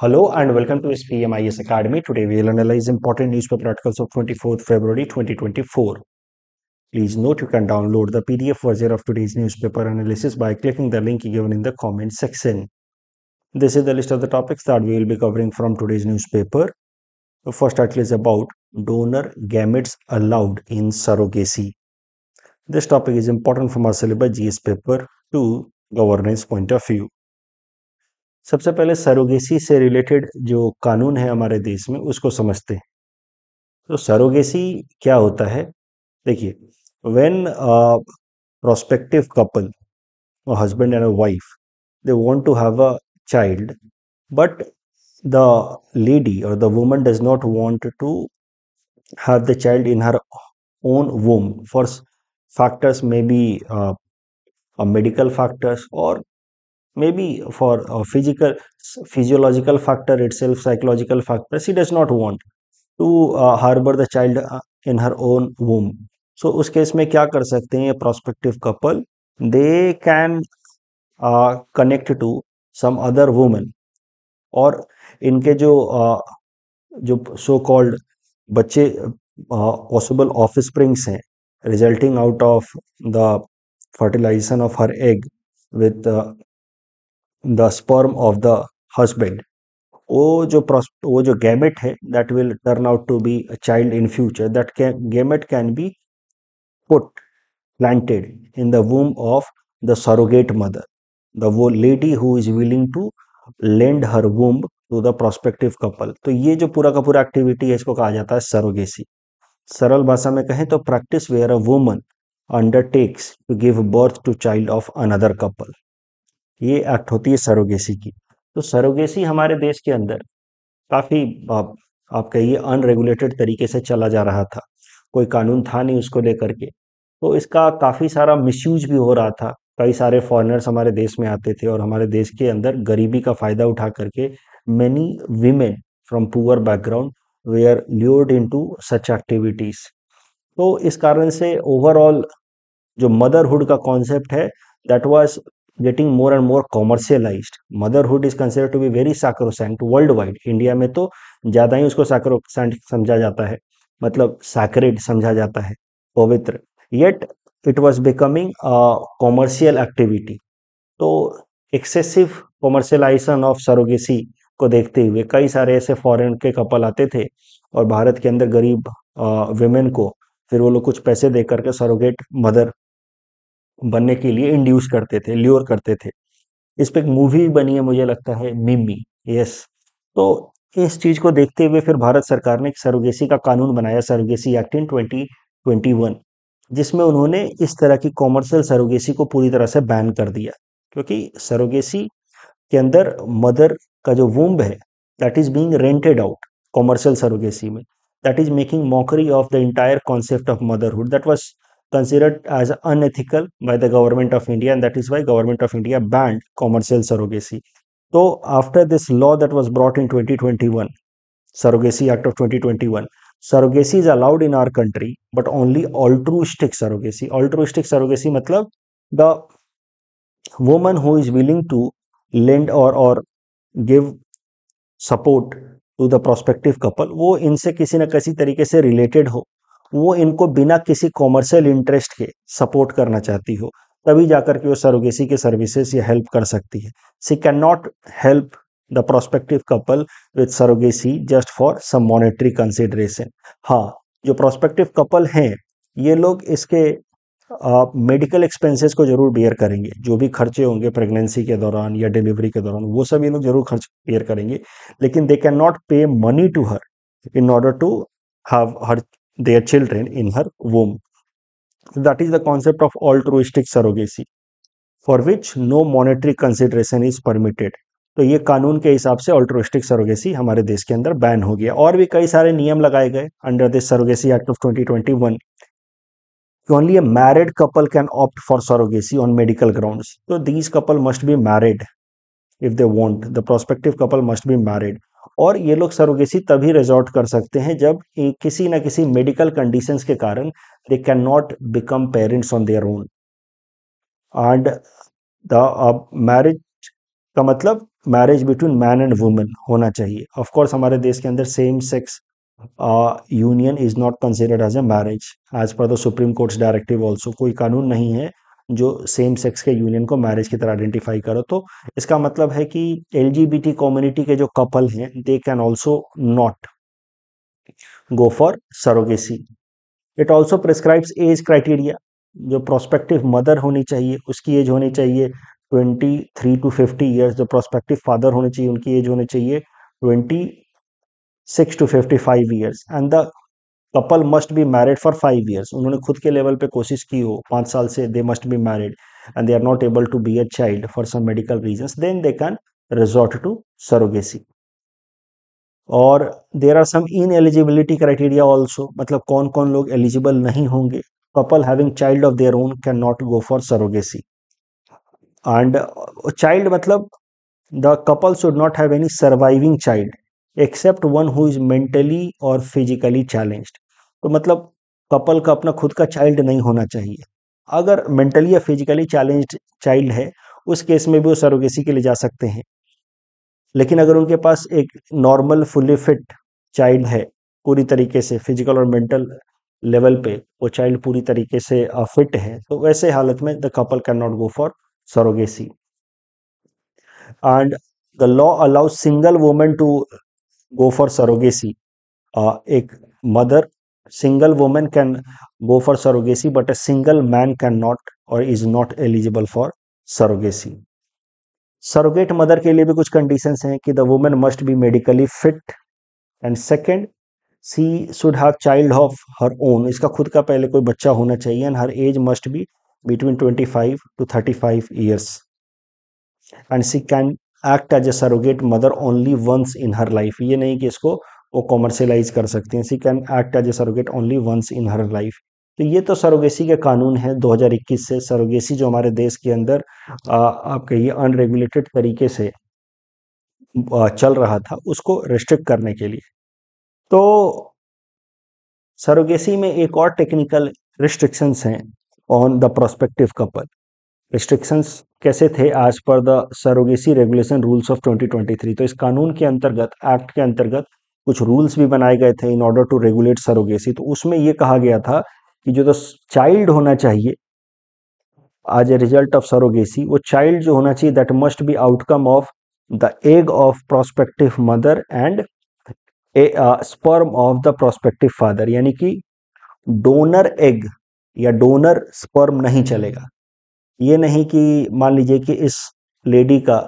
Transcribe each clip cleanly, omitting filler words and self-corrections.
Hello and welcome to SPMIS Academy. Today we will analyze important newspaper articles of 24th February 2024. Please note you can download the PDF version of today's newspaper analysis by clicking the link given in the comment section. This is the list of the topics that we will be covering from today's newspaper. The first article is about donor gametes allowed in surrogacy. This topic is important from our syllabus GS paper to governance point of view. सबसे पहले surrogacy से related जो कानून है हमारे देश में उसको समझते हैं। तो सरोगेसी क्या होता है? देखिए, when prospective couple, a husband and a wife, they want to have a child, but the lady or the woman does not want to have the child in her own womb for factors, maybe medical factors, or maybe for physiological factor itself, psychological factor. She does not want to harbor the child in her own womb. So उस case में क्या कर सकते हैं ये prospective couple? They can connect to some other woman, और इनके जो so called बच्चे possible offsprings हैं resulting out of the fertilization of her egg with the sperm of the husband, वो जो गैमेट है that will turn out to be a child in future, that gamete can be put planted in the womb of the surrogate mother, the वो lady who is willing to lend her womb to the prospective couple. तो ये जो पूरा का पूरा activity है इसको कहा जाता है सरोगेसी. सरल भाषा में कहें तो practice where a woman undertakes to give birth to child of another couple. ये एक्ट होती है सरोगेसी की. तो सरोगेसी हमारे देश के अंदर काफ़ी आप कहिए अनरेगुलेटेड तरीके से चला जा रहा था. कोई कानून था नहीं उसको लेकर के, तो इसका काफ़ी सारा मिसयूज भी हो रहा था. कई सारे फॉरेनर्स हमारे देश में आते थे और हमारे देश के अंदर गरीबी का फ़ायदा उठा करके many women from poor background were lured into such activities. तो इस कारण से ओवरऑल जो मदरहुड का कॉन्सेप्ट है that was getting more and more commercialised. Motherhood is considered to be very sacrosanct world wide. India में तो ज़्यादा ही उसको सैक्रोसैंक्ट समझा जाता है, मतलब सैक्रेड समझा जाता है, पवित्र. Yet it was becoming commercial activity. तो एक्सेसिव कॉमर्शियलाइजेशन ऑफ सरोगेसी को देखते हुए कई सारे ऐसे फॉरेन के कपल आते थे और भारत के अंदर गरीब विमेन को फिर वो लोग कुछ पैसे दे करके सरोगेट मदर बनने के लिए इंड्यूस करते थे, ल्योर करते थे. इस पे एक मूवी बनी है मुझे लगता है मिमी. यस. तो इस चीज को देखते हुए फिर भारत सरकार ने एक सरोगेसी का कानून बनाया, सरोगेसी एक्ट इन 2021, जिसमें उन्होंने इस तरह की कॉमर्शियल सरोगेसी को पूरी तरह से बैन कर दिया. क्योंकि सरोगेसी के अंदर मदर का जो वूम्ब है that is being rented out. Commercial surrogacy में that is making mockery of the entire concept of motherhood. That was considered as unethical by the government of India, and that is why government of India banned commercial surrogacy. So after this law that was brought in 2021, Surrogacy Act of 2021, surrogacy is allowed in our country, but only altruistic surrogacy. Altruistic surrogacy मतलब the woman who is willing to lend or give support to the prospective couple, वो इनसे किसी न किसी तरीके से related हो, वो इनको बिना किसी कॉमर्शियल इंटरेस्ट के सपोर्ट करना चाहती हो, तभी जाकर के वो सरोगेसी के सर्विसेज या हेल्प कर सकती है. She can not help the prospective couple with surrogacy just for some monetary consideration. हाँ, जो प्रोस्पेक्टिव कपल हैं ये लोग इसके मेडिकल एक्सपेंसेस को जरूर बेयर करेंगे. जो भी खर्चे होंगे प्रेगनेंसी के दौरान या डिलीवरी के दौरान वो सब ये लोग जरूर खर्च बेयर करेंगे, लेकिन they can not pay money to her in order to have their children in her womb. That is the concept of altruistic surrogacy, for which no monetary consideration is permitted. तो ये कानून के हिसाब से altruistic surrogacy हमारे देश के अंदर बैन हो गया. और भी कई सारे नियम लगाए गए under this Surrogacy Act of 2021. Only a married couple can opt for surrogacy on medical grounds. So these couple must be married if they want. The prospective couple must be married. और ये लोग surrogacy तभी resort कर सकते हैं जब किसी न किसी मेडिकल कंडीशंस के कारण they can not become parents on their own. And the marriage का मतलब marriage between man and women होना चाहिए। ऑफ कोर्स हमारे देश के अंदर same sex union is not considered as a marriage as per the Supreme Court's directive also. कोई कानून नहीं है जो सेम सेक्स के यूनियन को मैरिज की तरह आइडेंटिफाई करो। तो इसका मतलब है कि एलजीबीटी कम्युनिटी के जो कपल हैं they can also not go for surrogacy. It also prescribes age criteria. जो प्रोस्पेक्टिव मदर होनी चाहिए उसकी एज होनी चाहिए 23 to 50 ईयर्स। जो प्रोस्पेक्टिव फादर होने चाहिए उनकी एज होनी चाहिए 26 to 55 years. And the couple must be married for 5 years. उन्होंने खुद के लेवल पे कोशिश की हो 5 साल से, they must be married and they are not able to be a child for some medical reasons, then they can resort to surrogacy. और there are some in eligibility criteria also, मतलब कौन कौन लोग एलिजिबल नहीं होंगे। Couple having child of their own can not go for surrogacy. And child मतलब the couple should not have any surviving child except one who is mentally और physically challenged. तो मतलब कपल का अपना खुद का चाइल्ड नहीं होना चाहिए। अगर मेंटली या फिजिकली चैलेंज्ड चाइल्ड है उस केस में भी वो सरोगेसी के लिए जा सकते हैं। लेकिन अगर उनके पास एक नॉर्मल फुली फिट चाइल्ड है, पूरी तरीके से फिजिकल और मेंटल लेवल पे वो चाइल्ड पूरी तरीके से फिट है, तो वैसे हालत में the couple can not go for surrogacy. And the law allows single woman to go for surrogacy. एक mother single woman can go for surrogacy but a single man can not और is not eligible for surrogacy. Surrogate mother के लिए भी कुछ conditions हैं कि the woman must be medically fit and second she should have child of her own. इसका खुद का पहले कोई बच्चा होना चाहिए and her age must be between 25 to 35 years and she can act as a surrogate mother only once in her life. ये नहीं कि इसको वो कॉमर्शियलाइज कर सकते हैं। She can act as a surrogate only once in her life. तो ये तो सरोगेसी के कानून है 2021 से। सरोगेसी जो हमारे देश के अंदर आप कहिए अनरेगुलेटेड तरीके से चल रहा था उसको रिस्ट्रिक्ट करने के लिए। तो सरोगेसी में एक और टेक्निकल रिस्ट्रिक्शंस हैं on the prospective couple. Restrictions कैसे थे as per the surrogacy regulation rules of 2023। तो इस कानून के अंतर्गत, एक्ट के अंतर्गत कुछ रूल्स भी बनाए गए थे in order to regulate surrogacy. तो उसमें यह कहा गया था कि जो चाइल्ड होना चाहिए as a result of surrogacy, वो चाइल्ड जो होना चाहिए that must be outcome of the egg of prospective mother and sperm of the prospective father. यानी कि डोनर एग या डोनर स्पर्म नहीं चलेगा। ये नहीं कि मान लीजिए कि इस लेडी का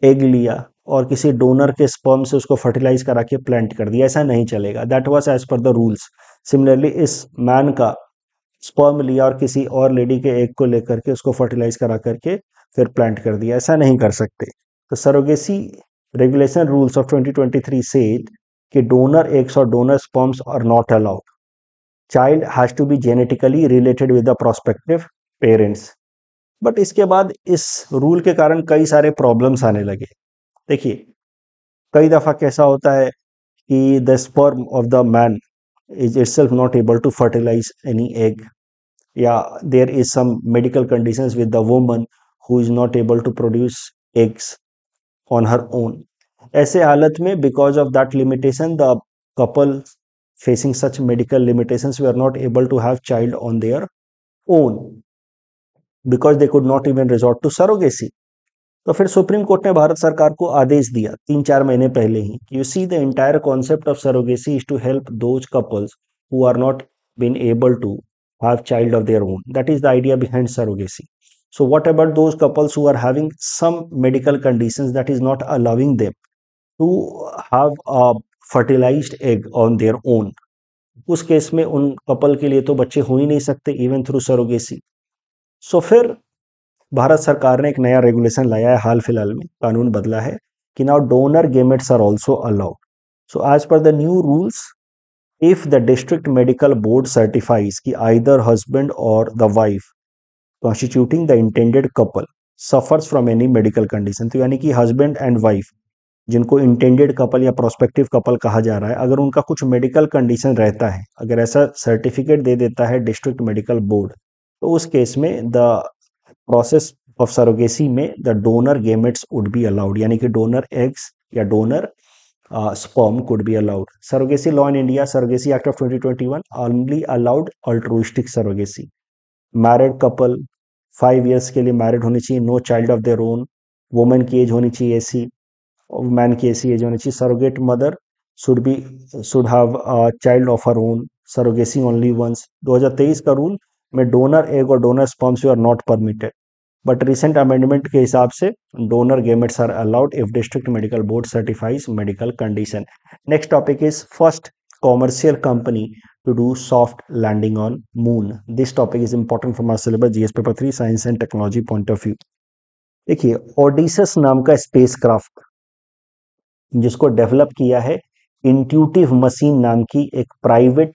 एग लिया और किसी डोनर के स्पर्म से उसको फर्टिलाइज करा के प्लांट कर दिया, ऐसा नहीं चलेगा। That was as per the rules. Similarly इस मैन का स्पर्म लिया और किसी और लेडी के एग को लेकर के उसको फर्टिलाइज करा करके फिर प्लांट कर दिया, ऐसा नहीं कर सकते। तो सरोगेसी रेगुलेशन रूल्स ऑफ 2023 से कि डोनर एग्स और donor sperms are not allowed. Child has to be genetically related with the prospective parents. But इसके बाद इस रूल के कारण कई सारे प्रॉब्लम्स आने लगे। देखिए, कई दफा कैसा होता है कि the sperm of the man is itself not able to fertilize any egg, yeah, there is some medical conditions with the woman who is not able to produce eggs on her own। ऐसे हालत में because of that limitation the couple facing such medical limitations were not able to have child on their own because they could not even resort to surrogacy। तो फिर supreme court ने भारत सरकार को आदेश दिया 3-4 महीने पहले ही कि you see the entire concept of surrogacy is to help those couples who are not been able to have child of their own. That is the idea behind surrogacy. So what about those couples who are having some medical conditions that is not allowing them to have a fertilised egg on their own. उस case में उन couple के लिए तो बच्चे हो ही नहीं सकते इवन थ्रू सरोगेसी। सो फिर भारत सरकार ने एक नया रेगुलेशन लाया है, हाल फिलहाल में कानून बदला है कि now donor gametes are also allowed. So as per the new rules, if the district medical board certifies कि आइदर हस्बैंड और the wife constituting the intended couple suffers from any medical condition, तो यानी कि husband and wife जिनको intended couple या prospective couple कहा जा रहा है, अगर उनका कुछ मेडिकल कंडीशन रहता है, अगर ऐसा सर्टिफिकेट दे देता है डिस्ट्रिक्ट मेडिकल बोर्ड, तो उस केस में द प्रोसेस ऑफ सरोगेसी में the donor gametes would be allowed, यानी कि डोनर एग्स या donor sperm could be allowed. Surrogacy law in India, Surrogacy Act of 2021 only allowed altruistic surrogacy. Married couple 5 years के लिए married होनी चाहिए, no child of their own, women की age होनी चाहिए ऐसी, मैन की ऐसी एज होनी चाहिए, surrogate mother should have child of her own, surrogacy only once. 2023 का रूल में डोनर एग और donor sperms are not permitted, but recent amendment के हिसाब से donor gametes are allowed if district medical board certifies medical condition. Next topic is first commercial company to do soft landing on moon. This topic is important from our syllabus GS paper 3 science and technology point of view. देखिए ओडिसस नाम का spacecraft जिसको develop किया है intuitive machine नाम की एक private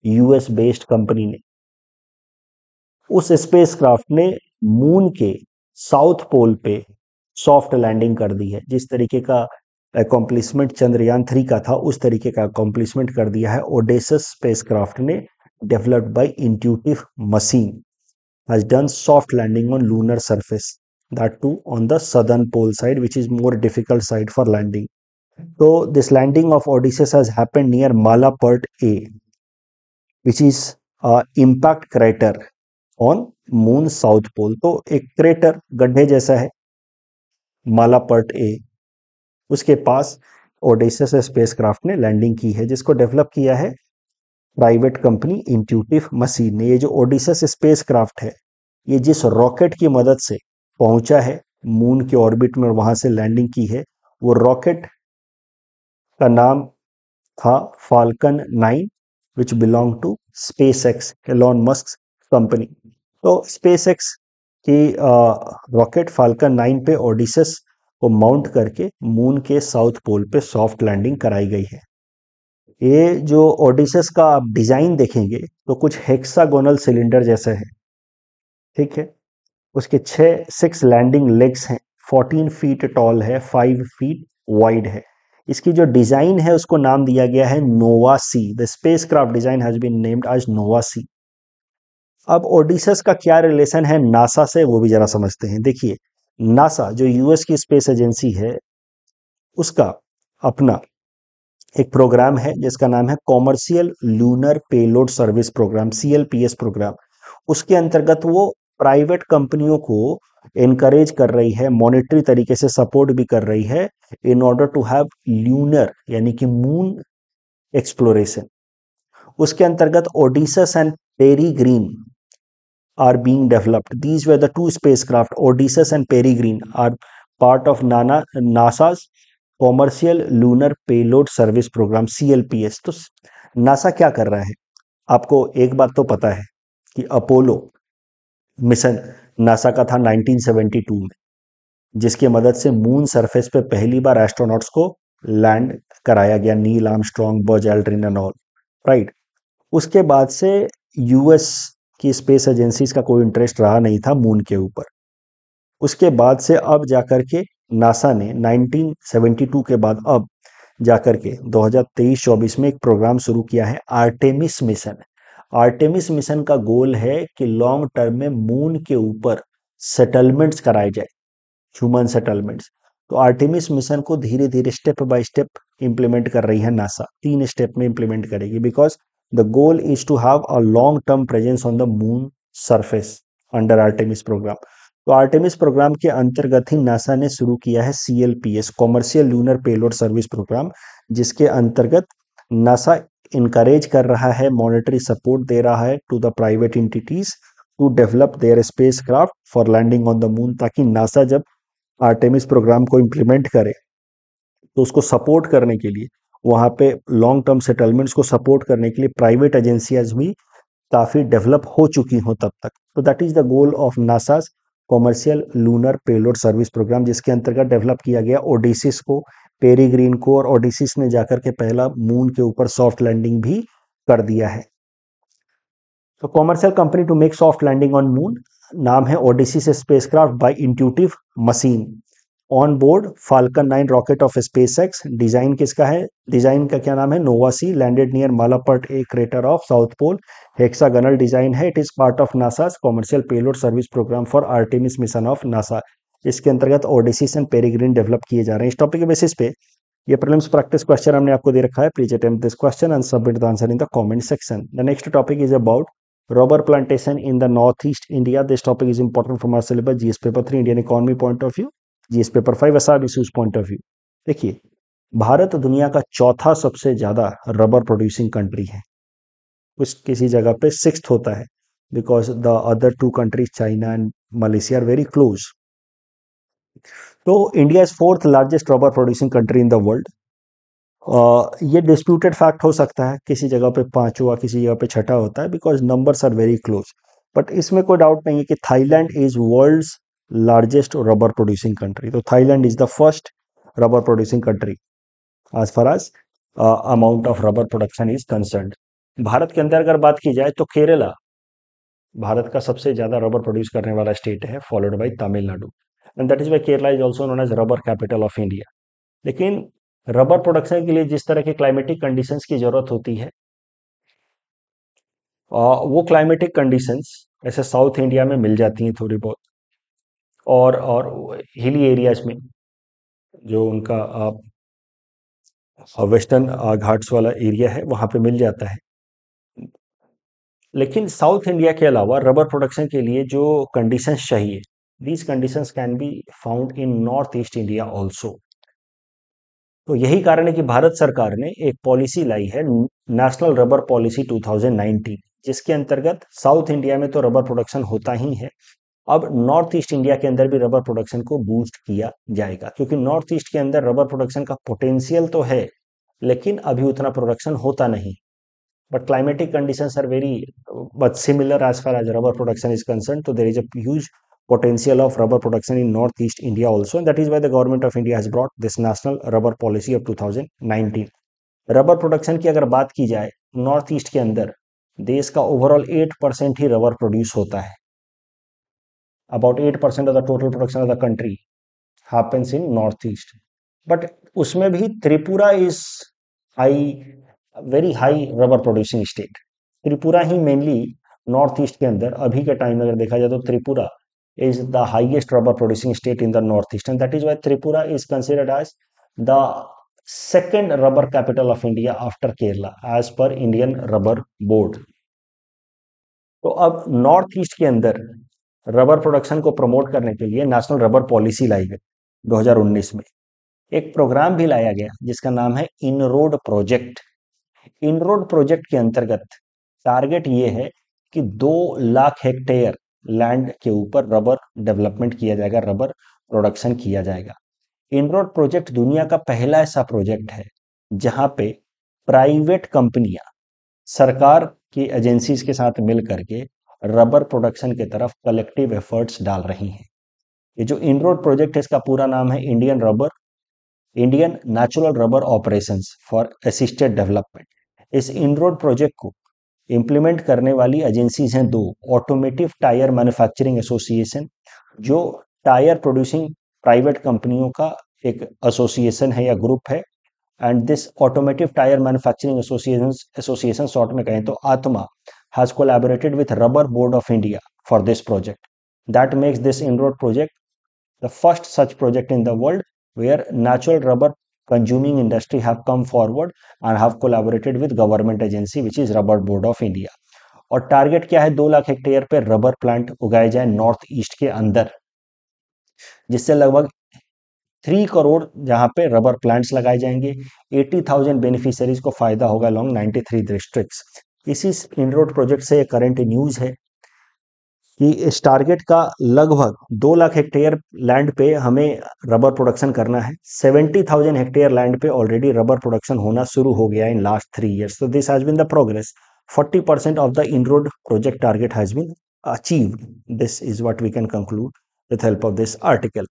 US based company ने, उस स्पेसक्राफ्ट ने मून के साउथ पोल पे सॉफ्ट लैंडिंग कर दी है। जिस तरीके का अकॉम्प्लिशमेंट चंद्रयान 3 का था उस तरीके का अकॉम्प्लिशमेंट कर दिया है ओडेसस स्पेसक्राफ्ट ने, developed by intuitive machine, has done soft landing on lunar surface, that too on the southern pole side which is more difficult side for landing. तो this landing of Odysseus has happened near Malapert A which is impact crater on moon south pole. तो एक crater गड्ढे जैसा है मालापर्ट ए, उसके पास ओडेसस spacecraft ने landing की है, जिसको डेवलप किया है प्राइवेट कंपनी इंट्यूटिव मशीन ने। ये जो ओडिसस स्पेसक्राफ्ट है ये जिस रॉकेट की मदद से पहुंचा है मून के ऑर्बिट में और वहां से लैंडिंग की है, वो रॉकेट का नाम था Falcon 9 which belong to SpaceX, Elon Musk company. तो स्पेसएक्स की रॉकेट फाल्कन 9 पे ओडिसस को माउंट करके मून के साउथ पोल पे सॉफ्ट लैंडिंग कराई गई है। ये जो ओडिसस का आप डिजाइन देखेंगे तो कुछ हेक्सागोनल सिलेंडर जैसा है, ठीक है। उसके 6 लैंडिंग लेग्स हैं, 14 फीट टॉल है, 5 फीट वाइड है। इसकी जो डिजाइन है उसको नाम दिया गया है Nova C, the spacecraft design has been named as Nova C. अब ओडिसस का क्या रिलेशन है नासा से वो भी जरा समझते हैं। देखिए नासा जो यूएस की स्पेस एजेंसी है उसका अपना एक प्रोग्राम है जिसका नाम है commercial lunar payload service programme, CLPS programme. उसके अंतर्गत वो प्राइवेट कंपनियों को एनकरेज कर रही है, मॉनेटरी तरीके से सपोर्ट भी कर रही है in order to have lunar यानी कि मून एक्सप्लोरेशन। उसके अंतर्गत Odysseus and Peregrine are being developed. These were the two spacecraft, Odysseus and Peregrine, are part of NASA's Commercial Lunar Payload Service Program, CLPS. तो NASA क्या कर रहा है? आपको एक बात तो पता है कि अपोलो मिशन नासा का था 1972 में, जिसकी मदद से मून सरफेस पे पहली बार एस्ट्रोनॉट्स को लैंड कराया गया, Neil Armstrong, Buzz Aldrin and all, right. उसके बाद से यूएस की स्पेस एजेंसीज का कोई इंटरेस्ट रहा नहीं था मून के ऊपर। उसके बाद से अब जाकर के नासा ने 1972 के बाद अब जाकर के 2023-24 में एक प्रोग्राम शुरू किया है आर्टेमिस मिशन। आर्टेमिस मिशन का गोल है कि लॉन्ग टर्म में मून के ऊपर सेटलमेंट्स कराए जाए, ह्यूमन सेटलमेंट्स। तो आर्टेमिस मिशन को धीरे धीरे स्टेप बाय स्टेप इंप्लीमेंट कर रही है नासा, 3 स्टेप में इंप्लीमेंट करेगी, because the goal is to have a long term presence on the moon surface under Artemis programme. तो आर्टेमिस प्रोग्राम के अंतर्गत ही नासा ने शुरू किया है CLPS, commercial lunar payload service programme, जिसके अंतर्गत नासा इनकरेज कर रहा है, मॉनेटरी सपोर्ट दे रहा है to the private entities to develop their spacecraft for landing on the moon, ताकि नासा जब आर्टेमिस प्रोग्राम को इंप्लीमेंट करे तो उसको सपोर्ट करने के लिए, वहां पे लॉन्ग टर्म सेटलमेंट्स को सपोर्ट करने के लिए प्राइवेट एजेंसियाज भी काफी डेवलप हो चुकी हों तब तक। तो that is the goal of NASA's commercial lunar payload service programme, जिसके अंतर्गत डेवलप किया गया ओडिसिस को, पेरीग्रीन को, और ओडिसिस ने जाकर के पहला मून के ऊपर सॉफ्ट लैंडिंग भी कर दिया है। तो commercial company to make soft landing on moon नाम है Odysseus spacecraft by intuitive machine. On board Falcon 9 rocket of SpaceX. Design किसका है? डिजाइन का क्या नाम है? Nova C. Landed near Malapert A crater of south pole. Hexagonal design है। It is part of NASA commercial payload service programme for Artemis mission of NASA. इसके अंतर्गत ओडिसिस and पेरिग्रिन develop किए जा रहे हैं। इस टॉपिक के बेसिस पे ये प्रीलिम्स प्रैक्टिस क्वेश्चन हमने आपको दे रखा है। Please attempt this question and submit the answer in the comment section. The next topic is about rubber plantation in the northeast India. This topic is important from our syllabus GS paper 3 Indian economy point of view, GS paper 5 SR issues point of view. देखिए, भारत दुनिया का चौथा सबसे ज्यादा rubber producing country है। कुछ किसी जगह पे सिक्स्थ होता है, because the other two countries China and Malaysia are very close. तो India is fourth largest rubber producing country in the world. ये डिस्प्यूटेड फैक्ट हो सकता है, किसी जगह पे पांचवा किसी जगह पे छठा होता है, because numbers are very close. But इसमें कोई डाउट नहीं है कि Thailand is world's largest rubber producing country. तो Thailand is the first rubber producing country as far as amount of rubber production is concerned. Bharat के अंदर अगर बात की जाए तो केरला भारत का सबसे ज्यादा रबर प्रोड्यूस करने वाला स्टेट है, followed by Tamil Nadu, and that is why Kerala is also known as rubber capital of India. लेकिन रबर प्रोडक्शन के लिए जिस तरह के क्लाइमेटिक कंडीशंस की जरूरत होती है, वो क्लाइमेटिक कंडीशंस ऐसे साउथ इंडिया में मिल जाती हैं थोड़ी बहुत, और हिली एरियाज में जो उनका वेस्टर्न घाट्स वाला एरिया है वहां पे मिल जाता है। लेकिन साउथ इंडिया के अलावा रबर प्रोडक्शन के लिए जो कंडीशंस चाहिए, these conditions can be found in north east India also. तो यही कारण है कि भारत सरकार ने एक पॉलिसी लाई है, नेशनल रबर पॉलिसी 2019, जिसके अंतर्गत साउथ इंडिया में तो रबर प्रोडक्शन होता ही है, अब नॉर्थ ईस्ट इंडिया के अंदर भी रबर प्रोडक्शन को बूस्ट किया जाएगा, क्योंकि नॉर्थ ईस्ट के अंदर रबर प्रोडक्शन का पोटेंशियल तो है, लेकिन अभी उतना प्रोडक्शन होता नहीं। but climatic conditions are very but similar as far as rubber production is concerned. So there is a huge potential of rubber production in northeast India also, and that is why the government of India has brought this national rubber policy of 2019. Rubber production की अगर बात की जाए, north east के अंदर देश का overall 8% ही rubber produce होता है। About 8% of the total production of the country happens in north east. But उसमें भी Tripura is high, very high rubber producing state. Tripura he mainly north east के अंदर अभी के टाइम में अगर देखा जाए तो Tripura is the highest rubber producing state in the North East, and that is why Tripura is considered as the second rubber capital of India after Kerala as per Indian Rubber Board. तो अब नॉर्थ ईस्ट के अंदर rubber production को promote करने के लिए national rubber policy लाई गई 2019 में। एक प्रोग्राम भी लाया गया जिसका नाम है इनरोड प्रोजेक्ट। इनरोड प्रोजेक्ट के अंतर्गत टारगेट ये है कि 2 लाख हेक्टेयर लैंड के ऊपर रबर डेवलपमेंट किया जाएगा, रबर प्रोडक्शन किया जाएगा। इनरोड प्रोजेक्ट दुनिया का पहला ऐसा प्रोजेक्ट है जहां पे प्राइवेट कंपनियां सरकार की एजेंसीज के साथ मिल करके रबर प्रोडक्शन की तरफ कलेक्टिव एफर्ट्स डाल रही हैं। ये जो इनरोड प्रोजेक्ट है इसका पूरा नाम है Indian natural rubber operations for assisted development. इस इनरोड प्रोजेक्ट को इंप्लीमेंट करने वाली एजेंसीज हैं 2। ऑटोमेटिव टायर मैन्युफैक्चरिंग एसोसिएशन, जो टायर प्रोड्यूसिंग प्राइवेट कंपनियों का एक एसोसिएशन है या ग्रुप है, and this automotive tyre manufacturing association short में कहें तो आत्मा has collaborated with Rubber Board of India for this project. That makes this inroad project the first such project in the world where natural rubber consuming industry have come forward and have collaborated with government agency which is Rubber Board of India. और target क्या है? 2 lakh hectare पे rubber plant उगाए जाए north east के अंदर, जिससे लगभग 3 करोड़ जहां पे रबर प्लांट्स लगाए जाएंगे। 80,000 बेनिफिशियरीज को फायदा होगा लॉन्ग 93 डिस्ट्रिक्ट्स। इसी इनरोड प्रोजेक्ट से करंट न्यूज है कि इस टारगेट का लगभग 2 लाख हेक्टेयर लैंड पे हमें रबर प्रोडक्शन करना है। 70,000 हेक्टेयर लैंड पे ऑलरेडी रबर प्रोडक्शन होना शुरू हो गया इन लास्ट 3 ईयर्स। तो this has been the progress. 40% of the INROAD project target has been achieved. This is what we can conclude with help of this article.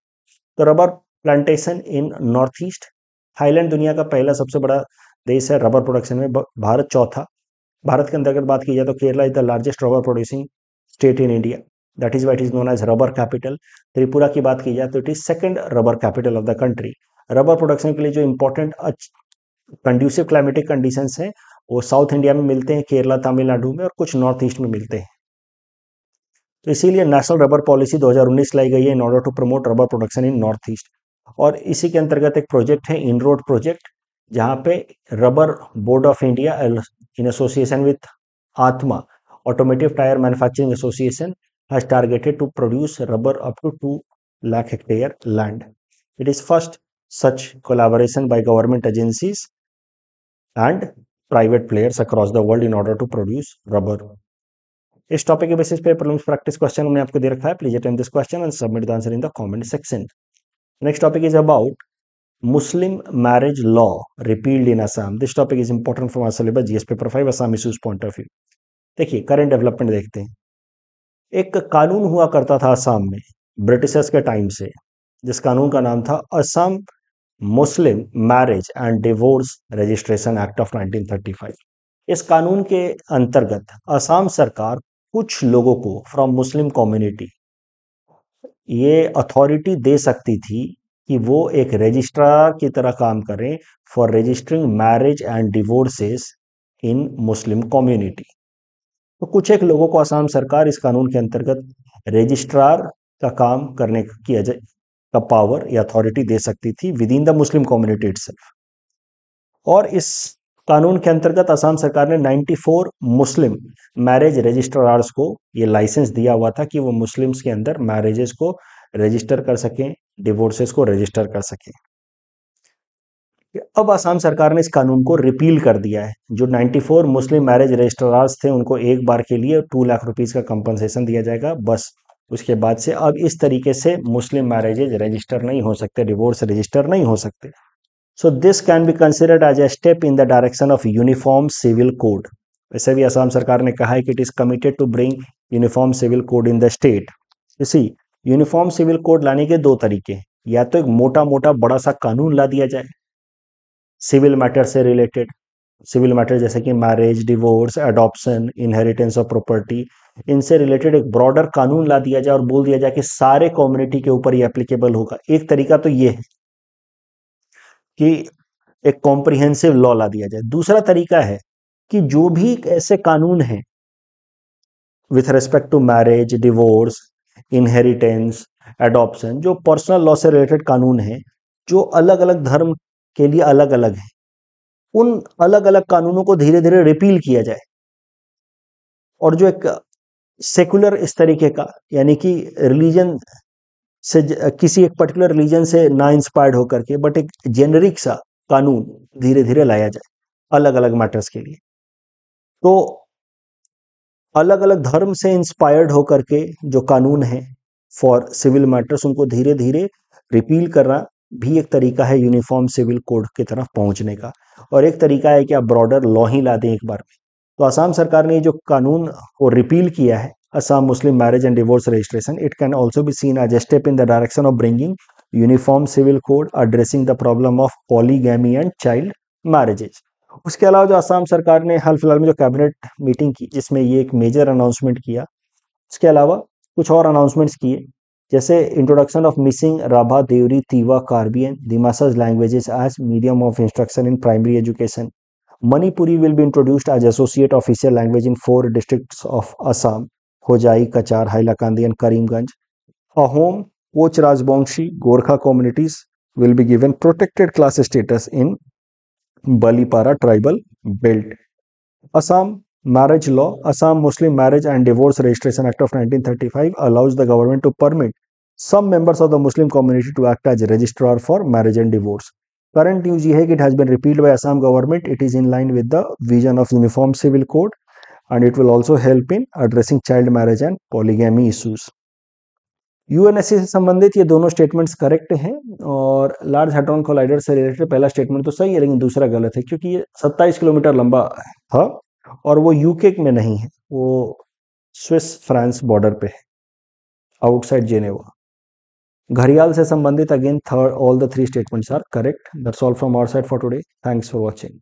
तो rubber plantation in north east. Thailand दुनिया का पहला सबसे बड़ा देश है rubber production में, भारत चौथा। भारत के अंतर्गत बात की जाए तो Kerala is the largest rubber producing state in India. That is what is known as rubber capital. Tripura की बात की जाए तो it is second rubber capital of the country. Rubber production के लिए जो इंपॉर्टेंट कंड्यूसिव क्लाइमेटिक कंडीशंस हैं वो साउथ इंडिया में मिलते हैं, केरला तमिलनाडु में, और कुछ नॉर्थ ईस्ट में मिलते हैं। तो इसीलिए नेशनल रबर पॉलिसी 2019 लाई गई है in order to promote rubber production in north East. और इसी के अंतर्गत एक प्रोजेक्ट है इनरोड प्रोजेक्ट, जहां पे rubber board of India in association with ATMA automotive tyre manufacturing association has targeted to produce rubber up to 2 lakh hectare land. It is first such collaboration by government agencies and private players across the world in order to produce rubber. इस topic के basis पे prelims practice question हमने आपको दे रखा है। Please attempt this question and submit the answer in the comment section. Next topic is about Muslim marriage law repealed in Assam. This topic is important from our syllabus GS paper 5 Assam issues point of view. देखिए current development देखते हैं। एक कानून हुआ करता था असम में Britishers के टाइम से, जिस कानून का नाम था असम मुस्लिम marriage and divorce registration act of 1935। इस कानून के अंतर्गत असम सरकार कुछ लोगों को फ्रॉम मुस्लिम कम्युनिटी ये अथॉरिटी दे सकती थी कि वो एक रजिस्ट्रार की तरह काम करें for registering marriage and divorces in Muslim community. तो कुछ एक लोगों को असम सरकार इस कानून के अंतर्गत रजिस्ट्रार का काम करने की का पावर या अथॉरिटी दे सकती थी with in the Muslim community itself. और इस कानून के अंतर्गत असम सरकार ने 94 मुस्लिम मैरिज रजिस्ट्रार्स को ये लाइसेंस दिया हुआ था कि वो मुस्लिम्स के अंदर मैरिजेस को रजिस्टर कर सकें, डिवोर्सेस को रजिस्टर कर सकें। अब असम सरकार ने इस कानून को रिपील कर दिया है। जो 94 मुस्लिम मैरिज रजिस्ट्रार्स थे उनको एक बार के लिए 2 लाख रुपीस का कंपनसेशन दिया जाएगा, बस। उसके बाद से अब इस तरीके से मुस्लिम मैरिजेज रजिस्टर नहीं हो सकते, डिवोर्स रजिस्टर नहीं हो सकते। So this can be considered as a step in the direction of uniform civil code. वैसे भी असम सरकार ने कहा है कि it is committed to bring uniform civil code in the state. You see, uniform civil code लाने के दो तरीके हैं। या तो एक मोटा मोटा बड़ा सा कानून ला दिया जाए सिविल मैटर से रिलेटेड, सिविल मैटर जैसे कि marriage, divorce, adoption, inheritance of property, इनसे रिलेटेड एक ब्रॉडर कानून ला दिया जाए और बोल दिया जाए कि सारे कम्युनिटी के ऊपर ये एप्लीकेबल होगा। एक तरीका तो ये है कि एक कॉम्प्रिहेंसिव लॉ ला दिया जाए। दूसरा तरीका है कि जो भी ऐसे कानून हैं with respect to marriage, divorce, inheritance, adoption, जो पर्सनल लॉ से रिलेटेड कानून हैं, जो अलग अलग धर्म के लिए अलग अलग हैं, उन अलग अलग कानूनों को धीरे धीरे रिपील किया जाए। और जो एक सेकुलर इस तरीके का, यानी कि रिलीजन से, किसी एक पर्टिकुलर रिलीजन से ना इंस्पायर्ड होकर के, बट एक जेनरिक सा कानून धीरे धीरे लाया जाए अलग अलग मैटर्स के लिए। तो अलग अलग धर्म से इंस्पायर्ड होकर के जो कानून है फॉर सिविल मैटर्स, उनको धीरे धीरे रिपील करना भी एक तरीका है यूनिफॉर्म सिविल कोड की तरफ पहुंचने का। और एक तरीका है कि आप ब्रॉडर लॉ ही ला दें एक बार में। तो असम सरकार ने जो कानून को रिपील किया है, Assam Muslim Marriage and Divorce Registration, it can also be seen as a step in the direction of bringing uniform civil code addressing the problem of polygamy and child marriages. उसके अलावा जो असम सरकार ने हाल फिलहाल में जो कैबिनेट मीटिंग की, जिसमें ये एक मेजर अनाउंसमेंट किया, उसके अलावा कुछ और अनाउंसमेंट्स किए, जैसे introduction of Mising Rabha, Deori, Tiwa, Karbi and Dimasas languages as medium of instruction in primary education. Manipuri will be introduced as associate official language in 4 districts of Assam: Hojai, Kachar, Hailakandi and Karimganj. Ahom, Koch Rajbongshi, Gorkha communities will be given protected class status in Balipara tribal belt. Assam marriage law. Assam Muslim Marriage and Divorce Registration Act of 1935 allows the government to permit some members of the Muslim community to act as registrar for marriage and divorce. Current news ये है कि it has been repealed by Assam government. It is in line with the vision of uniform civil code and it will also help in addressing child marriage and polygamy issues. UNSC से संबंधित ये दोनों statements correct हैं। और large hadron collider से related पहला statement तो सही है, लेकिन दूसरा गलत है, क्योंकि ये 27 किलोमीटर लंबा था और वो यूके में नहीं है, वो स्विस फ्रांस बॉर्डर पे है, आउटसाइड जेनेवा। घड़ियाल से संबंधित again third all the 3 statements are correct. That's all from our side for today. Thanks for watching.